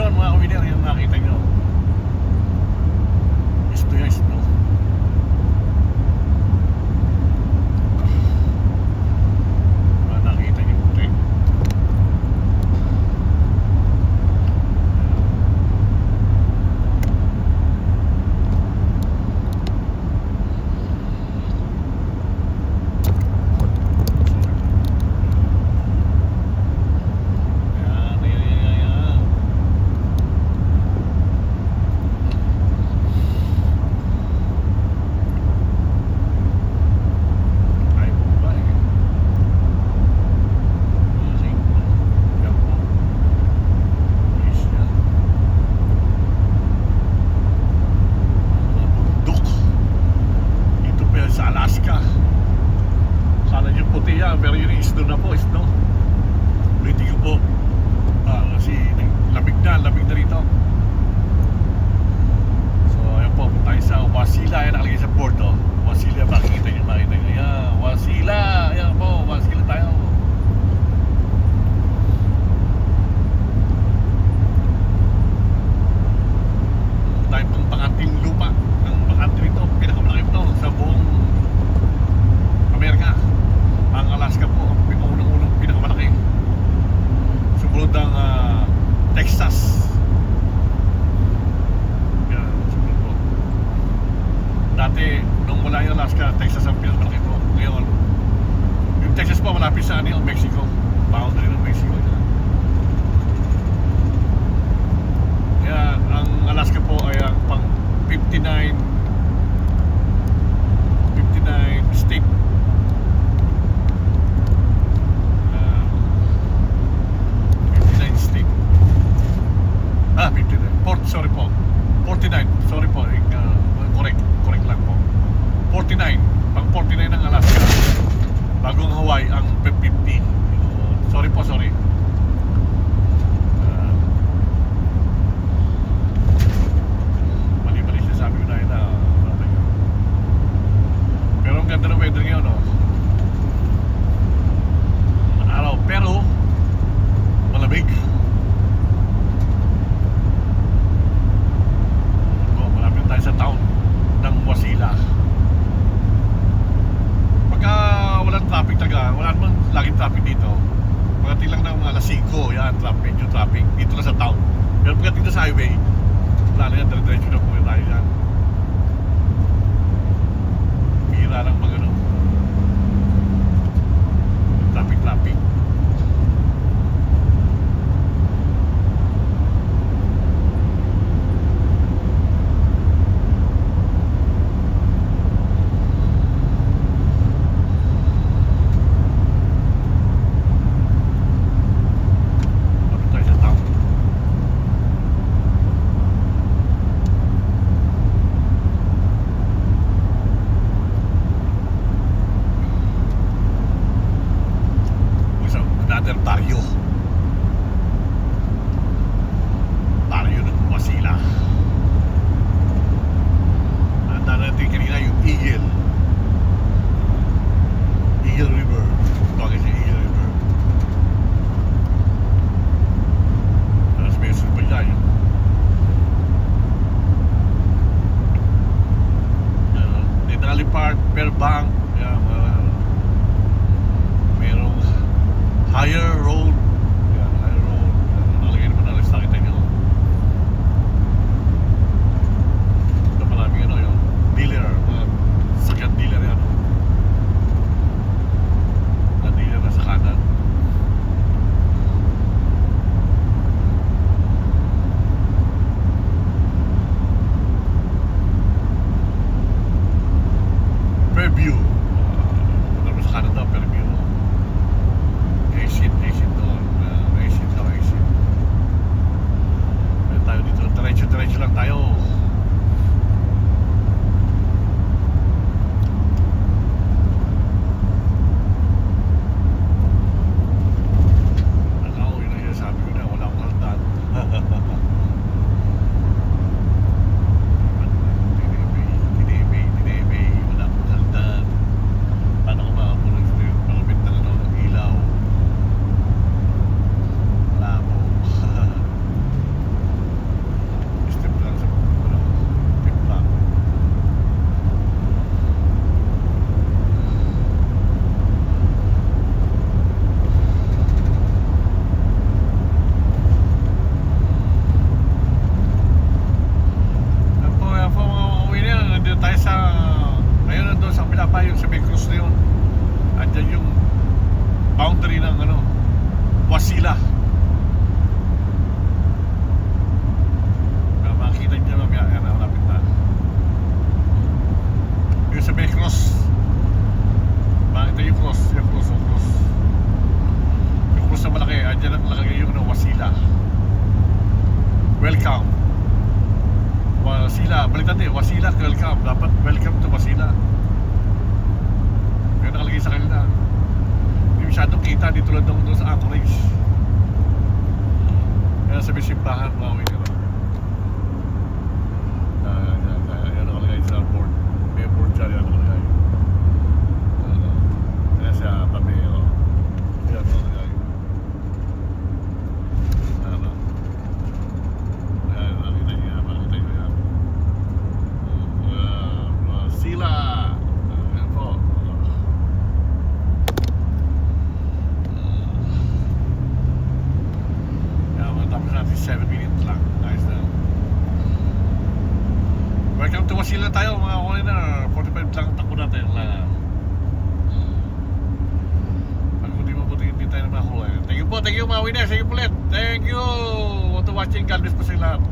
Ayun mga kawiner, yung nakita nyo. Isto yung isto. Nakita nyo puti. Pero yun yung snow na po, snow. Ulitin ko po. Kasi lamig na rito. So ayun po, punta tayo sa Wasilla. Yan nakalagay sa board, oh. Wasilla, makikita nyo. Ayan, Wasilla. Ayan po, Wasilla tayo. Tayo pong panganting lupa. Ang panganting ito, pinakamalaki ito sa buong Amerika. Ang Alaska po, unang-unang pinakamalaki. Sumunod ang Texas. Yan, sumunod po. Dati, nung wala yung Alaska, Texas ang pinakamalaki po. Ngayon, yung Texas po malapit sa Mexico. Boundary ng Mexico. Kaya ang Alaska po ay ang pang 59 state. 49 lang po. 49, pang 49 ng Alaska. Bagong Hawaii ang 50. Sorry. Mali siya sabi ko na yun. Pero ang ganda ng weather ngayon, no? Araw, pero malamig. Tayo sa town ng Wasilla. Pagka walang traffic talaga, wala naman laging traffic dito. Pagdating lang ng mga alas 5, yan, medyo traffic dito lang sa town. Pero pagdating na sa highway, wala na yan, dire-diretso na po tayo yan. Bihira lang mag traffic. Barrio ng Wasilla. Nandaan natin kanina yung Eagle River. Tawagin siya Eagle River. Tapos may super dyan yun. Denali Park, Fairbank. Merong Higher Road. Nalagay naman na sa kita nyo. Ito maraming yung dealer, mga sakyan dealer yan. Na dealer na sa kanan. Fairview. Sa kanan daw, Fairview. Asian daw. Wasila. Makikita nyo mamaya, yan, malapit na. Yung sa may cross, makita yung cross. Yung cross na malaki, andyan ang nakalagay yung Wasila. Welcome. Wasila, balik natin, Wasila, welcome. Dapat welcome to Wasila. Yung nakalagay sa kanila. Hindi masyadong kita dito lang doon sa Anchorage. Kaya sa may simbahan, mawin ka na. Yan nakalagay sa board. May board dyan, yan nakalagay. Kaya siya tabi, yan nakalagay. Sila. Ayan po. Matapos natin 7 minutes lang. Nice na. Welcome to Wasila tayo mga kulinar. 45 lang takbo natin lang. Pag hindi mabuti hindi tayo na mahuli. Thank you po, mga winners. Thank you po ulit. Thank you. To watching. God bless po sa lahat.